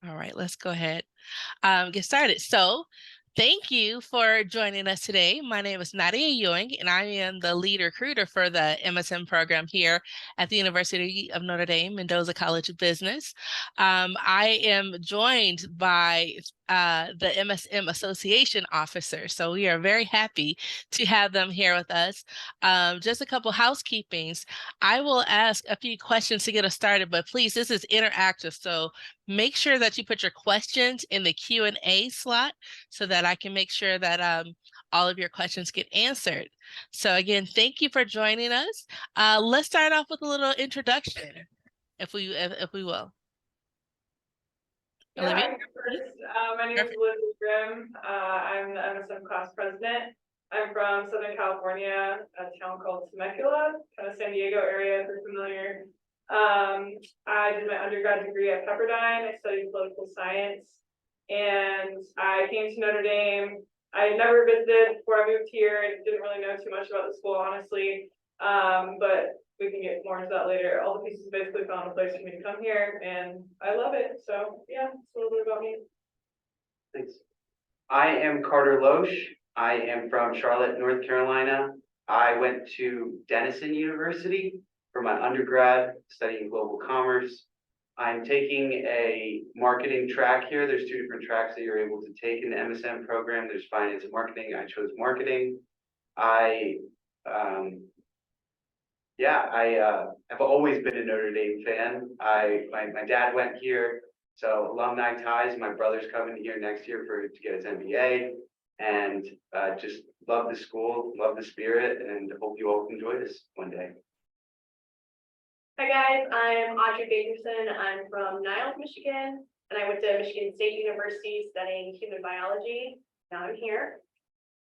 All right, let's go ahead, get started. So thank you for joining us today. My name is Nadia Ewing, and I am the lead recruiter for the MSM program here at the University of Notre Dame, Mendoza College of Business. I am joined by the MSM Association officer, so we are very happy to have them here with us. Just a couple housekeepings. I will ask a few questions to get us started, but please, this is interactive, so make sure that you put your questions in the Q&A slot so that I can make sure that all of your questions get answered. So again, thank you for joining us. Let's start off with a little introduction, if we will. Yeah, Olivia? I can go first. My name is Perfect. Elizabeth Grimm. I'm the MSM class president. I'm from Southern California, a town called Temecula, kind of San Diego area, if you're familiar. I did my undergrad degree at Pepperdine. I studied political science, and I came to Notre Dame. I had never visited before I moved here. I didn't really know too much about the school, honestly. But we can get more into that later. All the pieces basically found a place for me to come here, and I love it. So yeah, it's a little bit about me. Thanks. I am Carter Loesch. I am from Charlotte, North Carolina. I went to Denison University for my undergrad, studying global commerce. I'm taking a marketing track here. There's two different tracks that you're able to take in the MSM program. There's finance and marketing. I chose marketing. I have always been a Notre Dame fan. My dad went here, so alumni ties. My brother's coming here next year to get his MBA, and just love the school, love the spirit, and hope you all enjoy this one day. Hi guys, I'm Audrey Bakerson. I'm from Niles, Michigan, and I went to Michigan State University studying human biology. Now I'm here.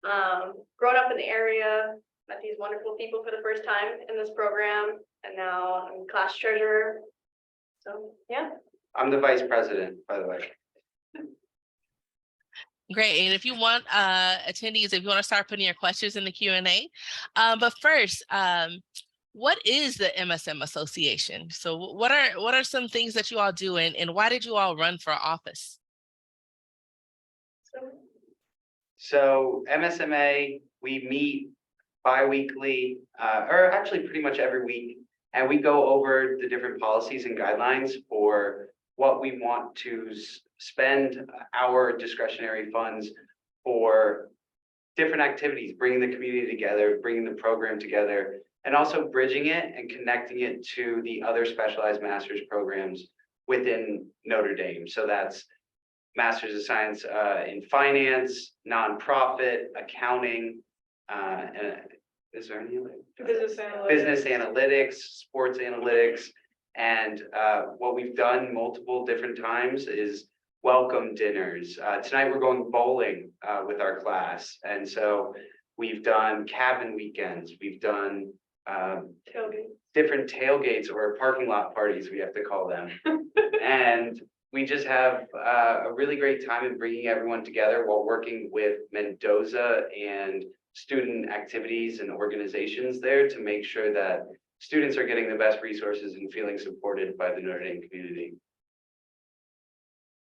Grown up in the area, met these wonderful people for the first time in this program, and now I'm class treasurer. So yeah. I'm the vice president, by the way. Great. And if you want attendees, if you want to start putting your questions in the Q&A. But first, what is the MSM Association? So what are some things that you all do, and why did you all run for office? So MSMA, we meet bi-weekly, or actually pretty much every week, and we go over the different policies and guidelines for what we want to spend our discretionary funds for different activities, bringing the community together, bringing the program together, and also bridging it and connecting it to the other specialized master's programs within Notre Dame. So that's Master's of Science in Finance, nonprofit, accounting, and is there any other? Business analytics, sports analytics. And what we've done multiple different times is welcome dinners. Tonight we're going bowling with our class. And so we've done cabin weekends. We've done different tailgates or parking lot parties, we have to call them. And we just have a really great time in bringing everyone together while working with Mendoza and student activities and organizations there to make sure that students are getting the best resources and feeling supported by the Notre Dame community.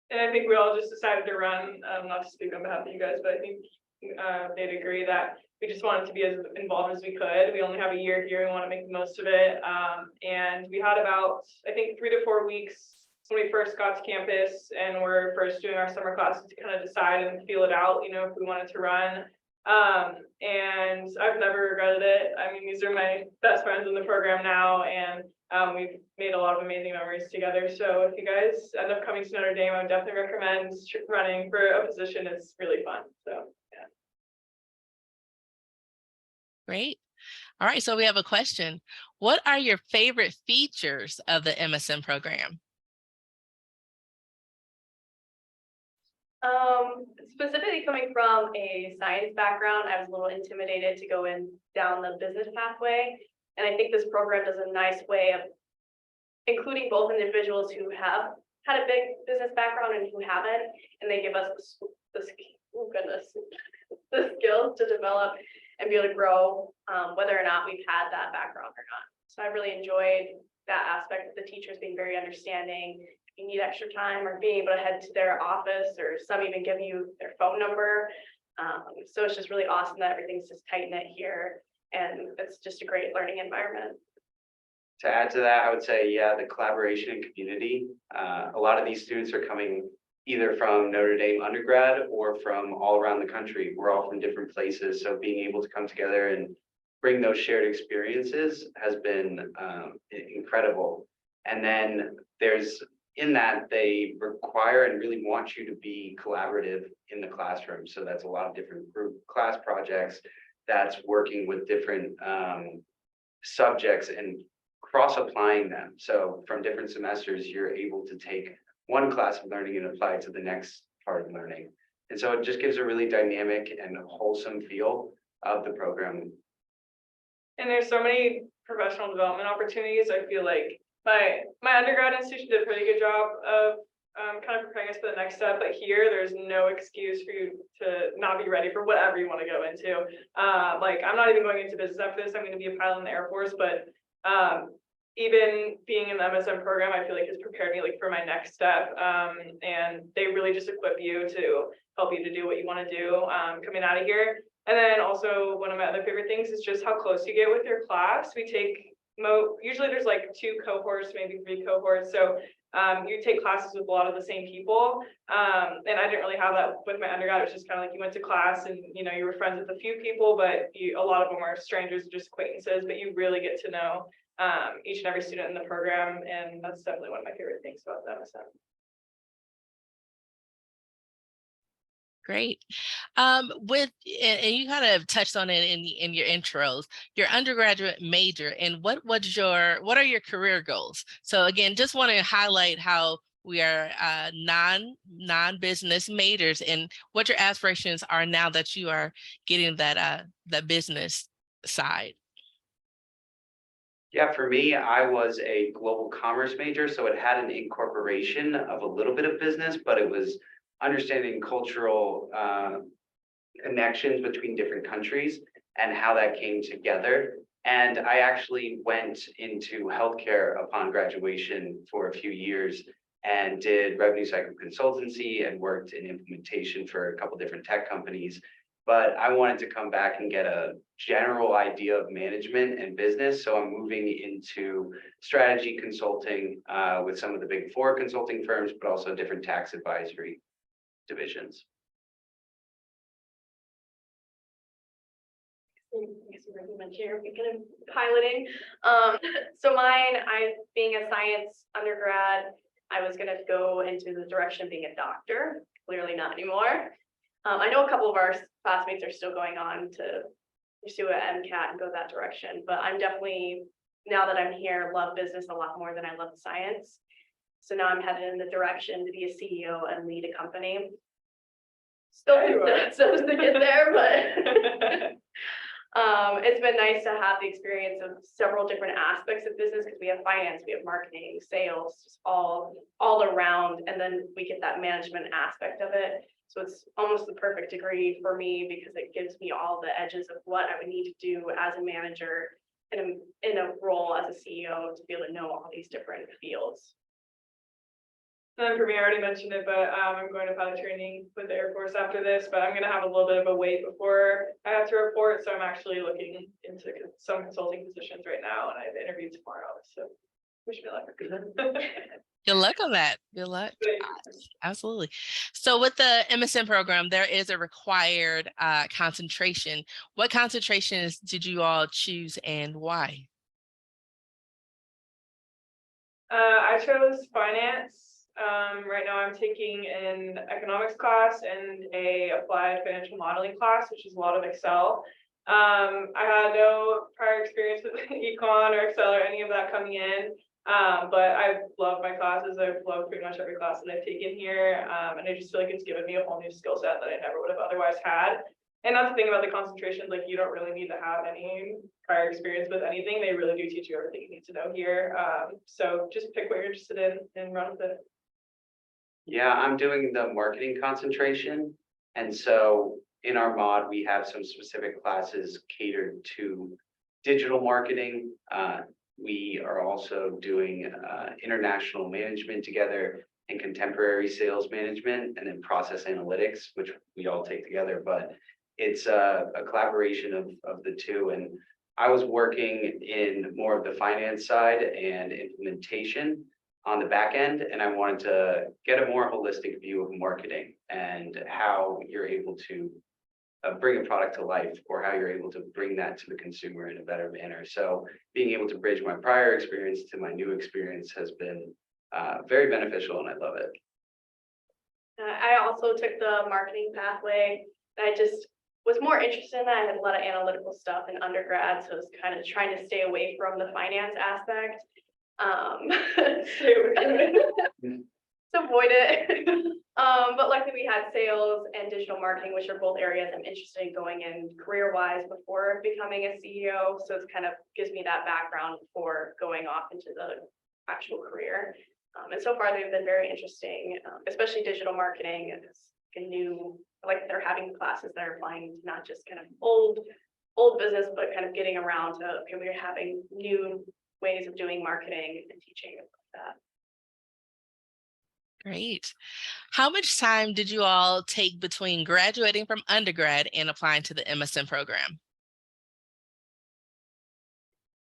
And I think we all just decided to run, not to speak on behalf of you guys, but I think they'd agree that we just wanted to be as involved as we could. We only have a year here. We want to make the most of it. And we had about, I think, 3 to 4 weeks when we first got to campus and we're first doing our summer classes to kind of decide and feel it out, you know, if we wanted to run. And I've never regretted it. I mean, these are my best friends in the program now, and we've made a lot of amazing memories together. So if you guys end up coming to Notre Dame, I would definitely recommend running for a position. It's really fun. So yeah. Great. All right, so we have a question. What are your favorite features of the MSM program? Specifically coming from a science background, I was a little intimidated to go down the business pathway. And I think this program does a nice way of including both individuals who have had a big business background and who haven't. And they give us the skills to develop and be able to grow, whether or not we've had that background or not. So I really enjoyed that aspect of the teachers being very understanding you need extra time, or being able to head to their office, or some even give you their phone number. So it's just really awesome that everything's just tight knit here, and it's just a great learning environment. To add to that, I would say, yeah, the collaboration and community. A lot of these students are coming either from Notre Dame undergrad or from all around the country. We're all from different places, so being able to come together and bring those shared experiences has been incredible. And then in that, they require and really want you to be collaborative in the classroom. So that's a lot of different group class projects, that's working with different subjects and cross-applying them. So from different semesters, you're able to take one class of learning and apply it to the next part of learning. And so it just gives a really dynamic and wholesome feel of the program. And there's so many professional development opportunities. I feel like my undergrad institution did a pretty good job of kind of preparing us for the next step, but here there's no excuse for you to not be ready for whatever you want to go into. Like, I'm not even going into business after this. I'm going to be a pilot in the Air Force, but even being in the MSM program, I feel like has prepared me like for my next step. And they really just equip you to help you to do what you want to do coming out of here. And then also one of my other favorite things is just how close you get with your class. We take usually there's like 2 cohorts, maybe 3 cohorts. So you take classes with a lot of the same people. And I didn't really have that with my undergrad. It was just kind of like you went to class and, you know, you were friends with a few people, but a lot of them are strangers, just acquaintances, but you really get to know each and every student in the program. And that's definitely one of my favorite things about the MSM. Great. And you kind of touched on it in your intros, your undergraduate major, and what are your career goals? So again, just want to highlight how we are non-business majors and what your aspirations are now that you are getting that business side. Yeah, for me, I was a global commerce major, so it had an incorporation of a little bit of business, but it was understanding cultural connections between different countries and how that came together. And I actually went into healthcare upon graduation for a few years and did revenue cycle consultancy and worked in implementation for a couple different tech companies. But I wanted to come back and get a general idea of management and business. So I'm moving into strategy consulting with some of the big 4 consulting firms, but also different tax advisory divisions. Piloting. So being a science undergrad, I was gonna go into the direction of being a doctor. Clearly not anymore. I know a couple of our classmates are still going on to pursue an MCAT and go that direction, but I'm definitely, now that I'm here, love business a lot more than I love science. So now I'm headed in the direction to be a CEO and lead a company. Still to get there, but it's been nice to have the experience of several different aspects of business, because we have finance, we have marketing, sales, just all around, and then we get that management aspect of it. So it's almost the perfect degree for me, because it gives me all the edges of what I would need to do as a manager in a role as a CEO, to be able to know all these different fields. And for me, I already mentioned it, but I'm going to pilot training with the Air Force after this, but I'm going to have a little bit of a wait before I have to report. So I'm actually looking into some consulting positions right now, and I have interviewed tomorrow. So wish me luck. Good luck on that. Good luck. Absolutely. So with the MSM program, there is a required concentration. What concentrations did you all choose and why? I chose finance. Right now I'm taking an economics class and a applied financial modeling class, which is a lot of Excel. I had no prior experience with econ or Excel or any of that coming in. But I love my classes. I've loved pretty much every class that I've taken here. And I just feel like it's given me a whole new skill set that I never would have otherwise had. And that's the thing about the concentrations, like you don't really need to have any prior experience with anything. They really do teach you everything you need to know here. So just pick what you're interested in and run with it. Yeah, I'm doing the marketing concentration. And so in our mod, we have some specific classes catered to digital marketing. We are also doing international management together and contemporary sales management, and then process analytics, which we all take together. But it's a collaboration of the two. And I was working in more of the finance side and implementation on the back end, and I wanted to get a more holistic view of marketing and how you're able to bring a product to life, or how you're able to bring that to the consumer in a better manner. So being able to bridge my prior experience to my new experience has been very beneficial, and I love it. I also took the marketing pathway. I just was more interested in that. I had a lot of analytical stuff in undergrad, so I was kind of trying to stay away from the finance aspect. To avoid it. But luckily we had sales and digital marketing, which are both areas I'm interested in going in career-wise before becoming a CEO. So it kind of gives me that background before going off into the actual career. And so far they've been very interesting, especially digital marketing. It's a new, like they're having classes that are applying to not just kind of old business, but kind of getting around to, okay, we're having new ways of doing marketing and teaching that. Great. How much time did you all take between graduating from undergrad and applying to the MSM program?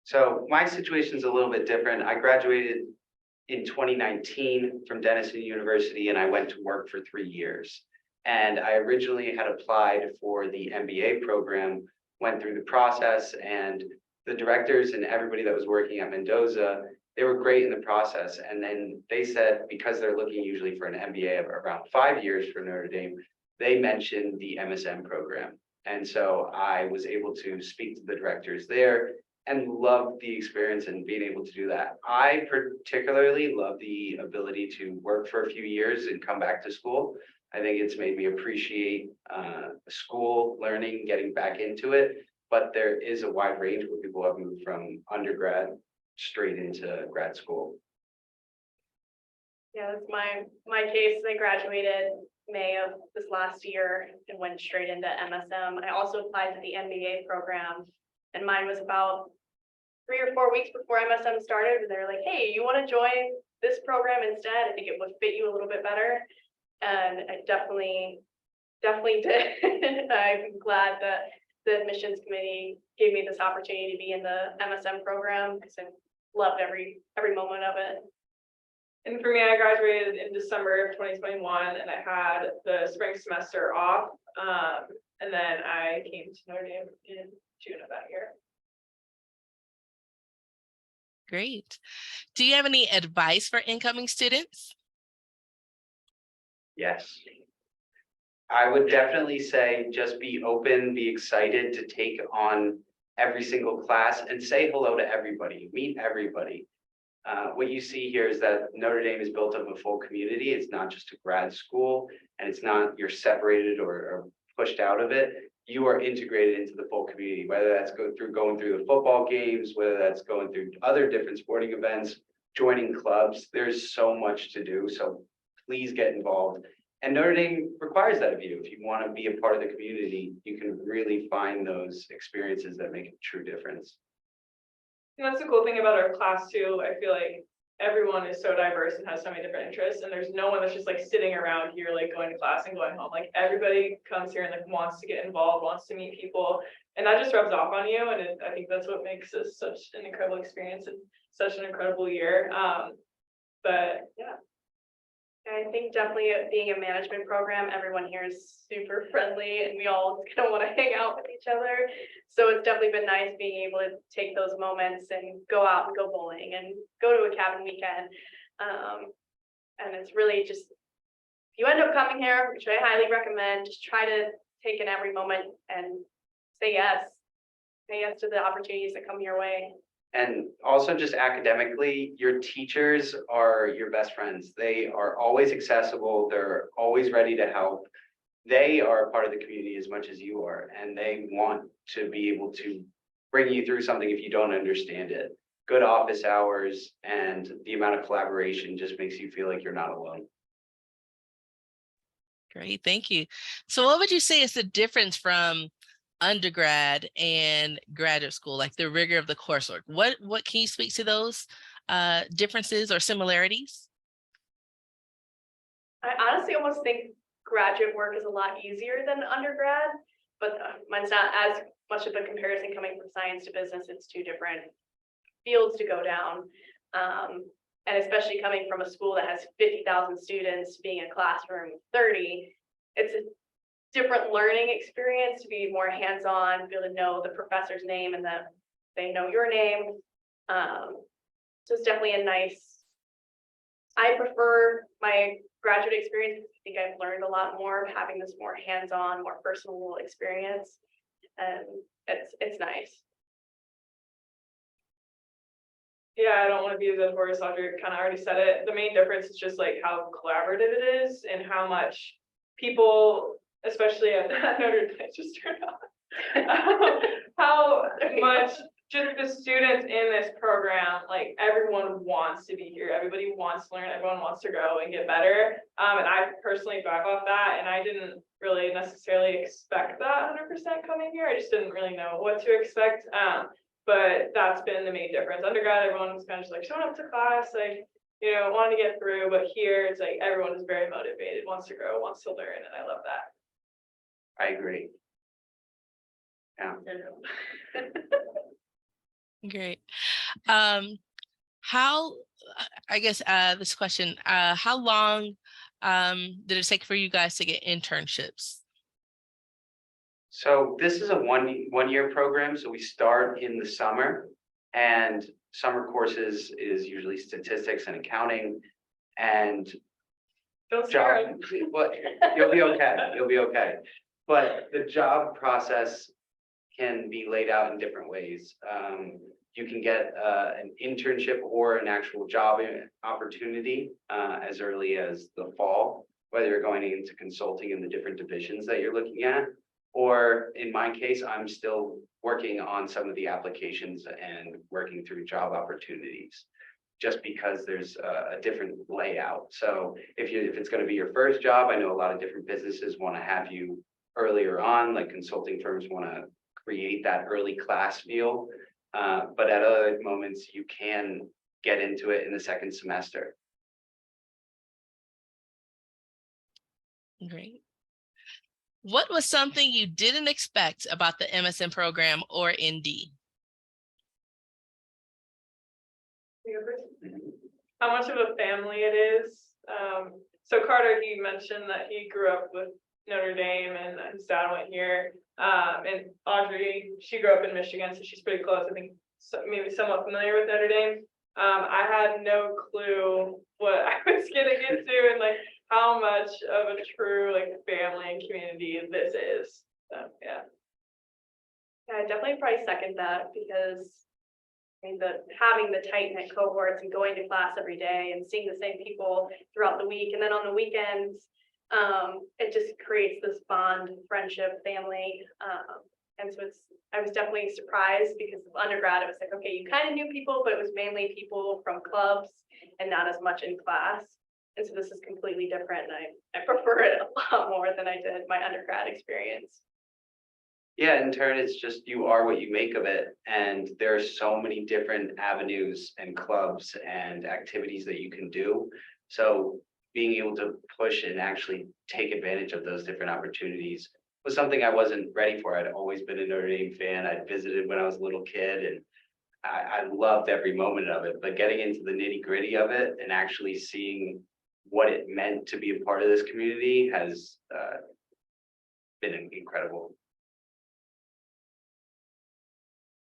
So my situation is a little bit different. I graduated in 2019 from Denison University, and I went to work for 3 years. And I originally had applied for the MBA program, went through the process, and the directors and everybody that was working at Mendoza, they were great in the process. And then they said, because they're looking usually for an MBA of around 5 years for Notre Dame, they mentioned the MSM program. And so I was able to speak to the directors there and love the experience and being able to do that. I particularly love the ability to work for a few years and come back to school. I think it's made me appreciate school learning, getting back into it. But there is a wide range where people have moved from undergrad straight into grad school. Yeah, that's my case. I graduated May of this last year and went straight into MSM. I also applied to the MBA program, and mine was about 3 or 4 weeks before MSM started. And they're like, "Hey, you want to join this program instead? I think it would fit you a little bit better." And I definitely did. I'm glad that the admissions committee gave me this opportunity to be in the MSM program because I loved every moment of it. And for me, I graduated in December of 2021, and I had the spring semester off. And then I came to Notre Dame in June of that year. Great. Do you have any advice for incoming students? Yes. I would definitely say just be open, be excited to take on every single class and say hello to everybody, meet everybody. What you see here is that Notre Dame is built of a full community. It's not just a grad school, and it's not you're separated or pushed out of it. You are integrated into the full community, whether that's going through the football games, whether that's going through other different sporting events, joining clubs. There's so much to do. So please get involved. And Notre Dame requires that of you. If you want to be a part of the community, you can really find those experiences that make a true difference. And that's the cool thing about our class too. I feel like everyone is so diverse and has so many different interests, and there's no one that's just like sitting around here like going to class and going home. Like everybody comes here and like wants to get involved, wants to meet people, and that just rubs off on you. And I think that's what makes this such an incredible experience and such an incredible year. But yeah. I think definitely being a management program, everyone here is super friendly and we all kind of want to hang out with each other. So it's definitely been nice being able to take those moments and go out and go bowling and go to a cabin weekend. And it's really just, if you end up coming here, which I highly recommend, just try to take in every moment and say yes. Say yes to the opportunities that come your way. And also just academically, your teachers are your best friends. They are always accessible. They're always ready to help. They are a part of the community as much as you are, and they want to be able to bring you through something if you don't understand it. Good office hours and the amount of collaboration just makes you feel like you're not alone. Great, thank you. So what would you say is the difference from undergrad and graduate school, like the rigor of the coursework? What can you speak to those differences or similarities? I honestly almost think graduate work is a lot easier than undergrad, but mine's not as much of a comparison coming from science to business. It's two different fields to go down. And especially coming from a school that has 50,000 students, being a classroom of 30, it's a different learning experience to be more hands-on, be able to know the professor's name and that they know your name. So it's definitely a nice, I prefer my graduate experience. I think I've learned a lot more having this more hands-on, more personal experience. And it's nice. Yeah, I don't want to be a dead horse. Audrey kind of already said it. The main difference is just like how collaborative it is and how much people, especially at Notre Dame, just turned on, how much just the students in this program, like everyone wants to be here. Everybody wants to learn. Everyone wants to grow and get better. And I personally drive off that, and I didn't really necessarily expect that 100% coming here. I just didn't really know what to expect. But that's been the main difference. Undergrad, everyone was kind of just like showing up to class, like, wanting to get through. But here, it's like everyone is very motivated, wants to grow, wants to learn, and I love that. I agree. Yeah. Great. How, I guess, this question, how long did it take for you guys to get internships? So this is a one year program. So we start in the summer, and summer courses is usually statistics and accounting, and Don't scare job. them. Well, you'll be okay. You'll be okay. But the job process can be laid out in different ways. You can get an internship or an actual job opportunity as early as the fall, whether you're going into consulting in the different divisions that you're looking at. Or in my case, I'm still working on some of the applications and working through job opportunities, just because there's a different layout. So if it's going to be your first job, I know a lot of different businesses want to have you earlier on, like consulting firms want to create that early class feel. But at other moments, you can get into it in the second semester. Great. What was something you didn't expect about the MSM program or ND? How much of a family it is. So Carter, he mentioned that he grew up with Notre Dame and his dad went here. And Audrey, she grew up in Michigan, so she's pretty close. I think maybe somewhat familiar with Notre Dame. I had no clue what I was getting into and like how much of a true like family and community this is. So yeah. Yeah, I definitely probably second that because I mean having the tight-knit cohorts and going to class every day and seeing the same people throughout the week, and then on the weekends, it just creates this bond, friendship, family. And so I was definitely surprised because of undergrad, it was like, okay, you kind of knew people, but it was mainly people from clubs and not as much in class. And so this is completely different, and I prefer it a lot more than I did my undergrad experience. Yeah, in turn, it's just you are what you make of it. And there are so many different avenues and clubs and activities that you can do. So being able to push and actually take advantage of those different opportunities was something I wasn't ready for. I'd always been a Notre Dame fan. I'd visited when I was a little kid, and I loved every moment of it. But getting into the nitty-gritty of it and actually seeing what it meant to be a part of this community has been incredible.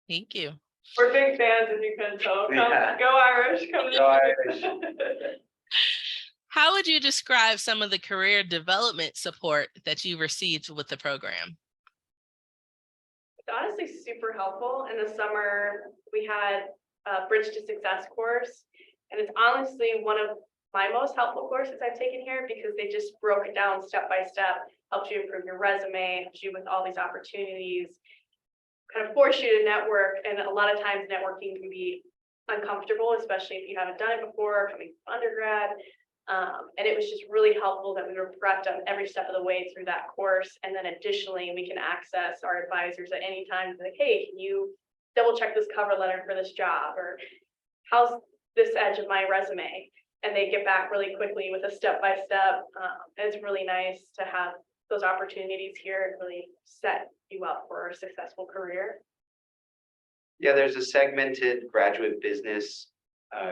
Thank you. We're big fans, if you couldn't tell. Yeah. Go Irish. Come to Go Irish. How would you describe some of the career development support that you received with the program? It's honestly super helpful. In the summer, we had a Bridge to Success course, and it's honestly one of my most helpful courses I've taken here because they just broke it down step by step, helped you improve your resume, helped you with all these opportunities, kind of force you to network. And a lot of times networking can be uncomfortable, especially if you haven't done it before, coming from undergrad. And it was just really helpful that we were prepped on every step of the way through that course. And then additionally, we can access our advisors at any time, like, hey, can you double check this cover letter for this job? Or how's this edge of my resume? and they get back really quickly with a step-by-step. And it's really nice to have those opportunities here and really set you up for a successful career. Yeah, there's a segmented graduate business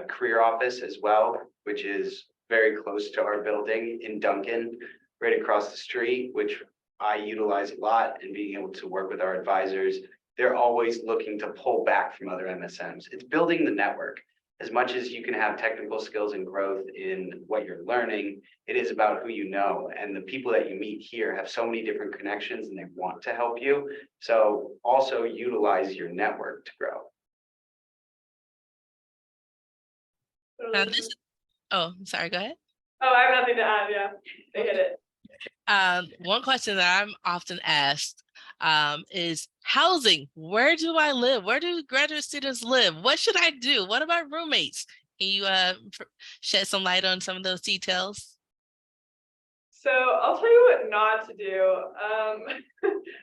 career office as well, which is very close to our building in Duncan, right across the street, which I utilize a lot, and being able to work with our advisors. They're always looking to pull back from other MSMs. It's building the network. As much as you can have technical skills and growth in what you're learning, it is about who you know. And the people that you meet here have so many different connections and they want to help you. So also utilize your network to grow. Now this, oh, sorry, go ahead. Oh, I have nothing to add, yeah, they hit it. One question that I'm often asked is housing. Where do I live? Where do graduate students live? What should I do? What about roommates? Can you shed some light on some of those details? So I'll tell you what not to do.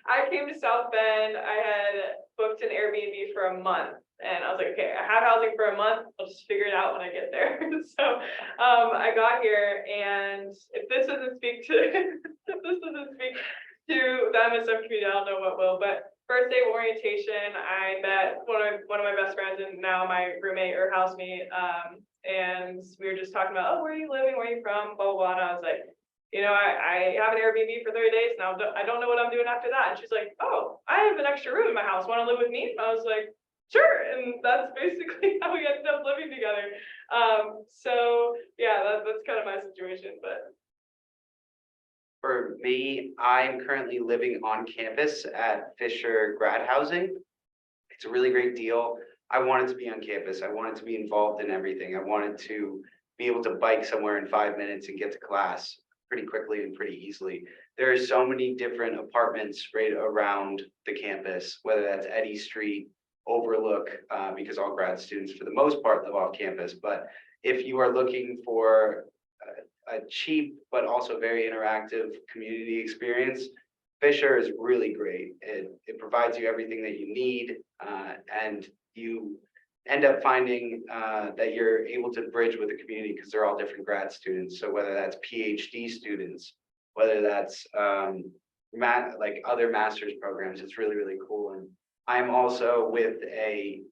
I came to South Bend, I had booked an Airbnb for a month. And I was like, okay, I have housing for a month. I'll just figure it out when I get there. So I got here, and if this doesn't speak to the MSM community, I don't know what will. But first day of orientation, I met one of my best friends and now my roommate or housemate. And we were just talking about, oh, where are you living? Where are you from? Blah, blah, blah. And I was like, you know, I have an Airbnb for 30 days now. I don't know what I'm doing after that. And she's like, oh, I have an extra room in my house. Want to live with me? And I was like, sure. And that's basically how we ended up living together. So yeah, that's kind of my situation. But For me, I'm currently living on campus at Fisher Grad Housing. It's a really great deal. I wanted to be on campus. I wanted to be involved in everything. I wanted to be able to bike somewhere in 5 minutes and get to class pretty quickly and pretty easily. There are so many different apartments right around the campus, whether that's Eddy Street, Overlook, because all grad students for the most part live off campus. But if you are looking for a cheap but also very interactive community experience, Fisher is really great. It provides you everything that you need, and you end up finding that you're able to bridge with the community because they're all different grad students. So whether that's PhD students, whether that's like other master's programs, it's really, really cool. And I'm also with a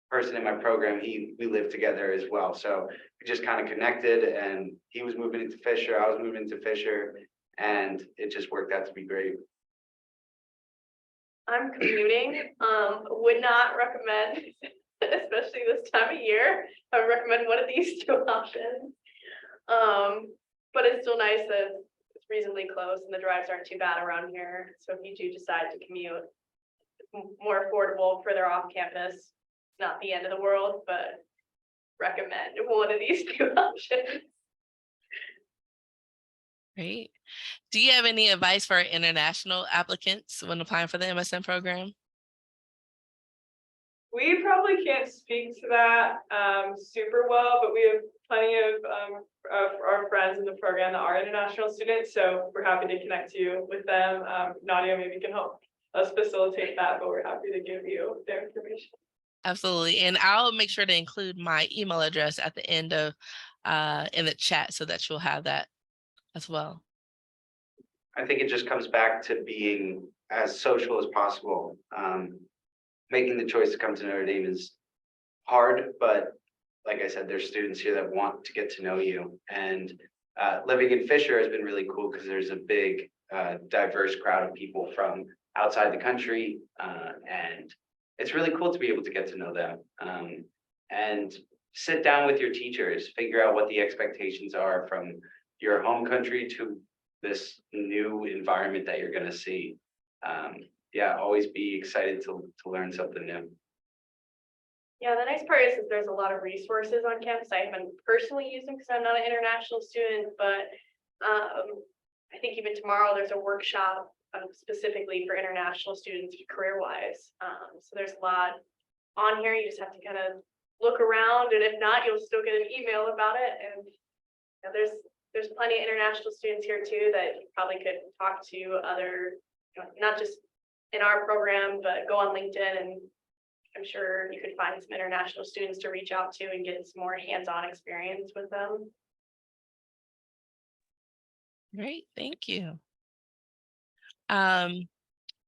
person in my program. We live together as well. So we just kind of connected, and he was moving into Fisher, I was moving into Fisher, and it just worked out to be great. I'm commuting, would not recommend, especially this time of year, I would recommend one of these two options. But it's still nice that it's reasonably close and the drives aren't too bad around here. So if you do decide to commute, more affordable, further off campus, not the end of the world, but recommend one of these two options. Great. Do you have any advice for international applicants when applying for the MSM program? we probably can't speak to that super well, but we have plenty of our friends in the program that are international students, so we're happy to connect you with them. Nadia maybe can help us facilitate that, but we're happy to give you their information. Absolutely. And I'll make sure to include my email address at the end of in the chat so that you'll have that as well. I think it just comes back to being as social as possible. Making the choice to come to Notre Dame is hard, but like I said, there's students here that want to get to know you. And living in Fisher has been really cool because there's a big diverse crowd of people from outside the country. And it's really cool to be able to get to know them. And sit down with your teachers, figure out what the expectations are from your home country to this new environment that you're going to see. Yeah, always be excited to learn something new. Yeah, the nice part is that there's a lot of resources on campus. I haven't personally used them because I'm not an international student, but I think even tomorrow there's a workshop specifically for international students career-wise. So there's a lot on here. You just have to kind of look around, and if not, you'll still get an email about it. And you know, there's plenty of international students here too that you probably could talk to other, you know, not just in our program, but go on LinkedIn, and I'm sure you could find some international students to reach out to and get some more hands-on experience with them. Great, thank you. Um,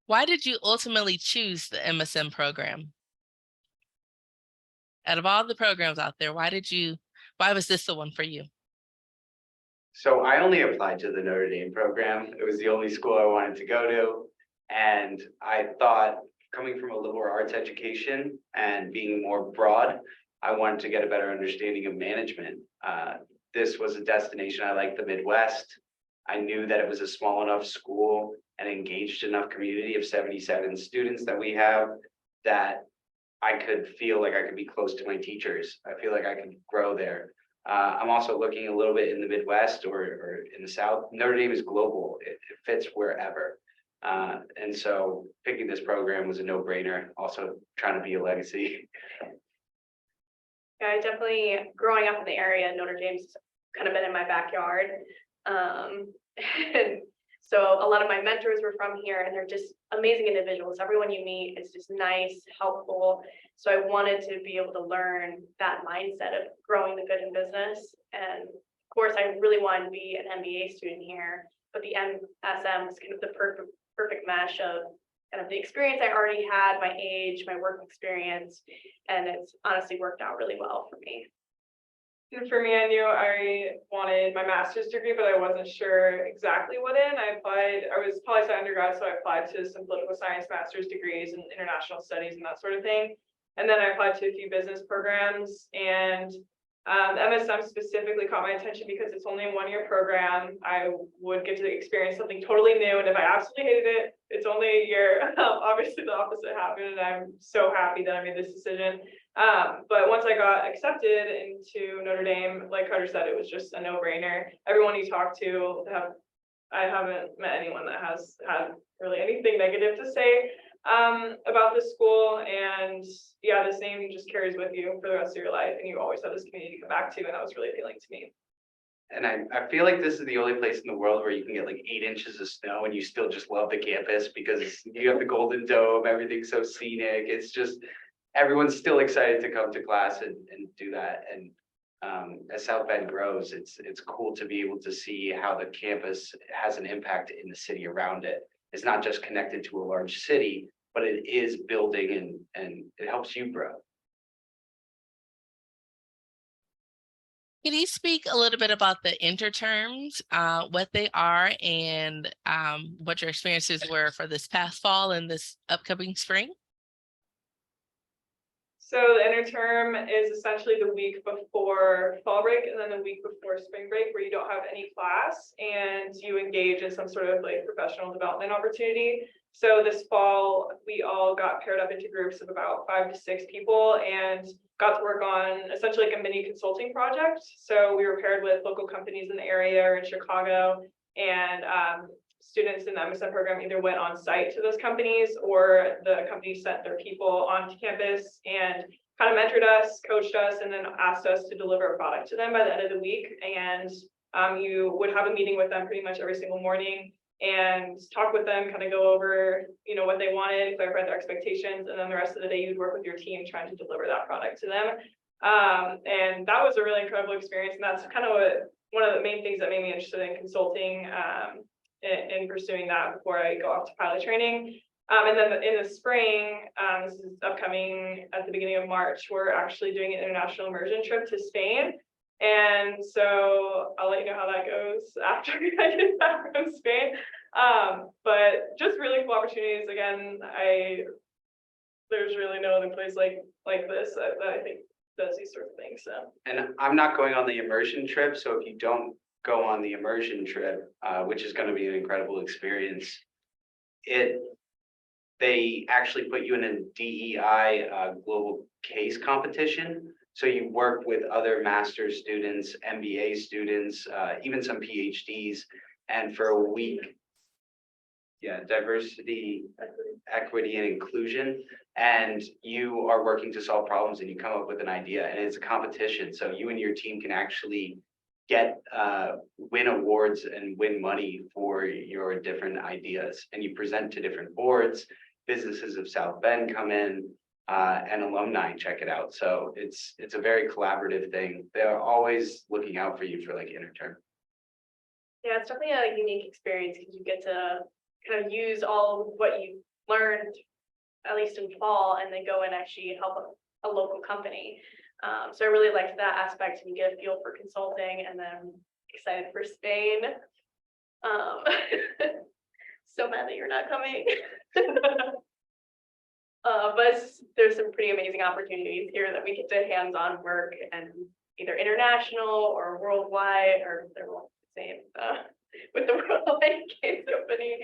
why did you ultimately choose the MSM program? Out of all the programs out there, why was this the one for you? So I only applied to the Notre Dame program. It was the only school I wanted to go to. And I thought, coming from a liberal arts education and being more broad, I wanted to get a better understanding of management. This was a destination I liked, the Midwest. I knew that it was a small enough school and engaged enough community of 77 students that we have, that I could feel like I could be close to my teachers. I feel like I could grow there. I'm also looking a little bit in the Midwest or in the South. Notre Dame is global. It fits wherever. And so picking this program was a no-brainer. Also trying to be a legacy. Yeah, I definitely, growing up in the area, Notre Dame's kind of been in my backyard. And so a lot of my mentors were from here, and they're just amazing individuals. Everyone you meet is just nice, helpful. So I wanted to be able to learn that mindset of growing the good in business. And of course, I really wanted to be an MBA student here, but the MSM was kind of the perfect mesh of kind of the experience I already had, my age, my work experience, and it's honestly worked out really well for me. And for me, I knew I wanted my master's degree, but I wasn't sure exactly what in. I was poli-sci undergrad, so I applied to some political science master's degrees and international studies and that sort of thing. And then I applied to a few business programs, and MSM specifically caught my attention because it's only a one-year program. I would get to experience something totally new, and if I absolutely hated it, it's only a year. Obviously, the opposite happened, and I'm so happy that I made this decision. But once I got accepted into Notre Dame, like Carter said, it was just a no-brainer. Everyone you talk to, I haven't met anyone that has had really anything negative to say about this school. And yeah, the same just carries with you for the rest of your life, and you always have this community to come back to, and that was really appealing to me. And I feel like this is the only place in the world where you can get like 8 inches of snow and you still just love the campus because you have the Golden Dome, everything's so scenic. It's just, everyone's still excited to come to class and do that. And as South Bend grows, it's cool to be able to see how the campus has an impact in the city around it. It's not just connected to a large city, but it is building and it helps you grow. Can you speak a little bit about the interterms, what they are, and what your experiences were for this past fall and this upcoming spring? So the interterm is essentially the week before fall break and then the week before spring break, where you don't have any class and you engage in some sort of like professional development opportunity. So this fall, we all got paired up into groups of about 5 to 6 people and got to work on essentially like a mini consulting project. So we were paired with local companies in the area or in Chicago, and students in the MSM program either went on site to those companies or the companies sent their people onto campus and kind of mentored us, coached us, and then asked us to deliver a product to them by the end of the week. And you would have a meeting with them pretty much every single morning and talk with them, kind of go over, what they wanted, clarify their expectations, and then the rest of the day you'd work with your team trying to deliver that product to them. And that was a really incredible experience, and that's kind of one of the main things that made me interested in consulting in pursuing that before I go off to pilot training. And then in the spring, this is upcoming at the beginning of March, we're actually doing an international immersion trip to Spain. And so I'll let you know how that goes after I get back from Spain. But just really cool opportunities. Again, there's really no other place like this that I think does these sort of things. So. And I'm not going on the immersion trip, so if you don't go on the immersion trip, which is going to be an incredible experience, they actually put you in a DEI global case competition. So you work with other master's students, MBA students, even some PhDs, and for a week, diversity, equity, and inclusion. And you are working to solve problems and you come up with an idea, and it's a competition. So you and your team can actually win awards and win money for your different ideas. And you present to different boards, businesses of South Bend come in, and alumni check it out. So it's a very collaborative thing. They're always looking out for you for like interterm. Yeah, it's definitely a unique experience because you get to kind of use all of what you learned, at least in fall, and then go and actually help a local company. So I really liked that aspect, and you get a feel for consulting, and then excited for Spain. So mad that you're not coming. But there's some pretty amazing opportunities here that we get to hands-on work and either international or worldwide, or they're all the same with the worldwide case company,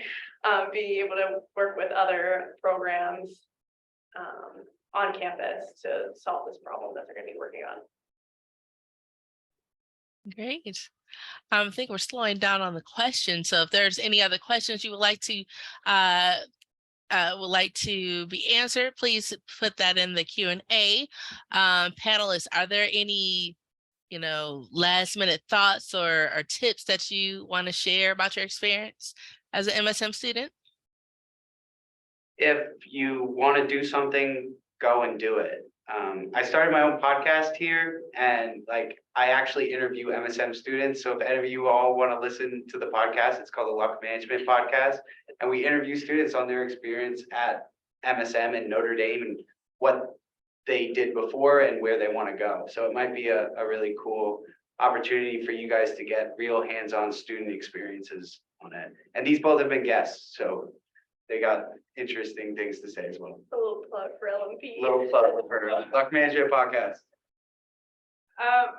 being able to work with other programs on campus to solve this problem that they're going to be working on. Great. I think we're slowing down on the questions. So if there's any other questions you would like to be answered, please put that in the Q&A. Panelists, are there any, last minute thoughts or tips that you want to share about your experience as an MSM student? If you want to do something, go and do it. I started my own podcast here, and I actually interview MSM students. So if any of you all want to listen to the podcast, it's called the Luck Management Podcast, and we interview students on their experience at MSM and Notre Dame and what they did before and where they want to go. So it might be a really cool opportunity for you guys to get real hands-on student experiences on it. And these both have been guests, so they got interesting things to say as well. A little plug for LMP. Little plug for Luck Management Podcast.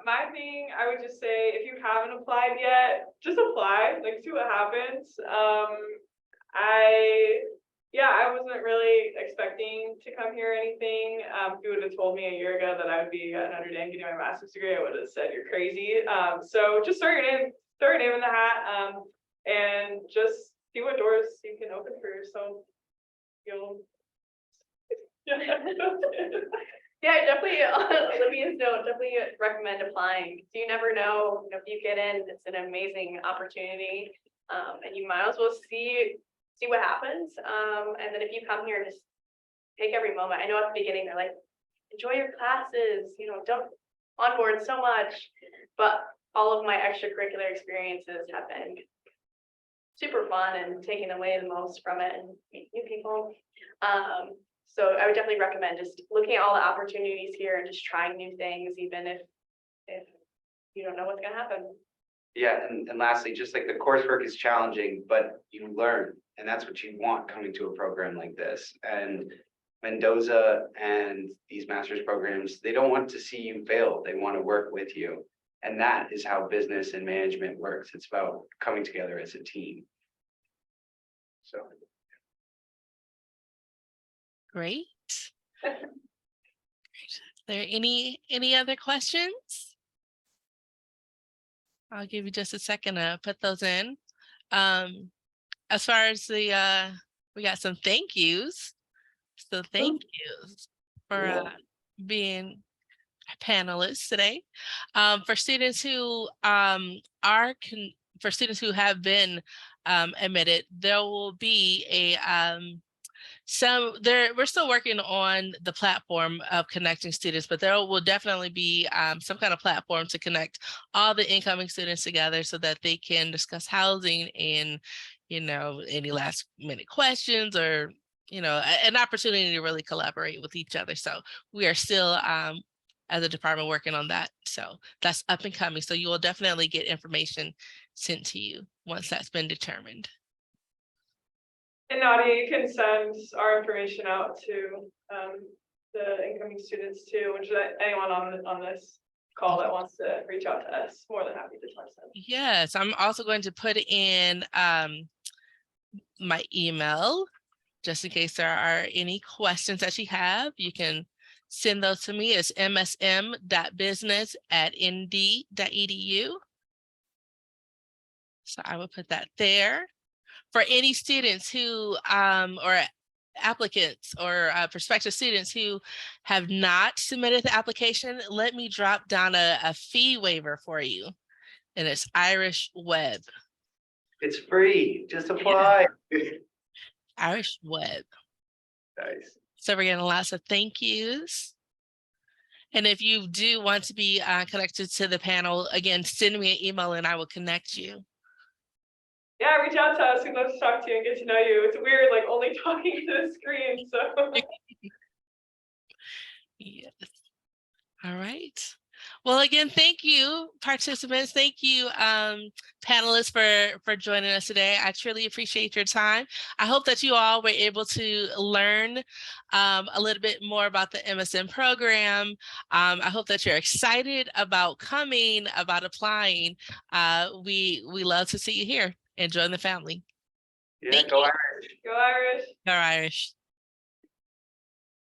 My thing, I would just say, if you haven't applied yet, just apply, see what happens. I wasn't really expecting to come here or anything. If you would have told me a year ago that I would be at Notre Dame getting my master's degree, I would have said you're crazy. So just throw your name in the hat, and just see what doors you can open for yourself. Yeah, definitely. Olivia's note, definitely recommend applying. You never know, if you get in, it's an amazing opportunity, and you might as well see what happens. And then if you come here, just take every moment. I know at the beginning they're like, enjoy your classes, don't onboard so much, but all of my extracurricular experiences have been super fun and taking away the most from it and meet new people. So I would definitely recommend just looking at all the opportunities here and just trying new things, even if you don't know what's going to happen. Yeah, and lastly, just the coursework is challenging, but you learn, and that's what you want coming to a program like this. And Mendoza and these master's programs, they don't want to see you fail. They want to work with you. And that is how business and management works. It's about coming together as a team. So. Great. Are there any other questions? I'll give you just a second to put those in. As far as we got some thank yous. So thank yous for being panelists today. For students who have been admitted, there will be we're still working on the platform of connecting students, but there will definitely be some kind of platform to connect all the incoming students together so that they can discuss housing and, any last minute questions or, an opportunity to really collaborate with each other. So we are still, as a department, working on that. So that's up and coming. So you will definitely get information sent to you once that's been determined. And Nadia, you can send our information out to the incoming students too, which anyone on this call that wants to reach out to us, more than happy to talk to them. Yes, I'm also going to put in my email just in case there are any questions that you have. You can send those to me. It's msm.business@nd.edu. So I will put that there. For any students who or applicants or prospective students who have not submitted the application, let me drop down a fee waiver for you, and it's Irish Web. It's free, just apply. Yeah. Irish Web. Nice. So we're getting lots of thank yous. And if you do want to be connected to the panel, again, send me an email and I will connect you. Yeah, reach out to us. We'd love to talk to you and get to know you. It's weird, like only talking to the screen, so. Yes. All right. Well, again, thank you, participants. Thank you, panelists, for joining us today. I truly appreciate your time. I hope that you all were able to learn a little bit more about the MSM program. I hope that you're excited about coming, about applying. We love to see you here and join the family. Yeah, Thank go you. Irish. Go Irish. Go Irish.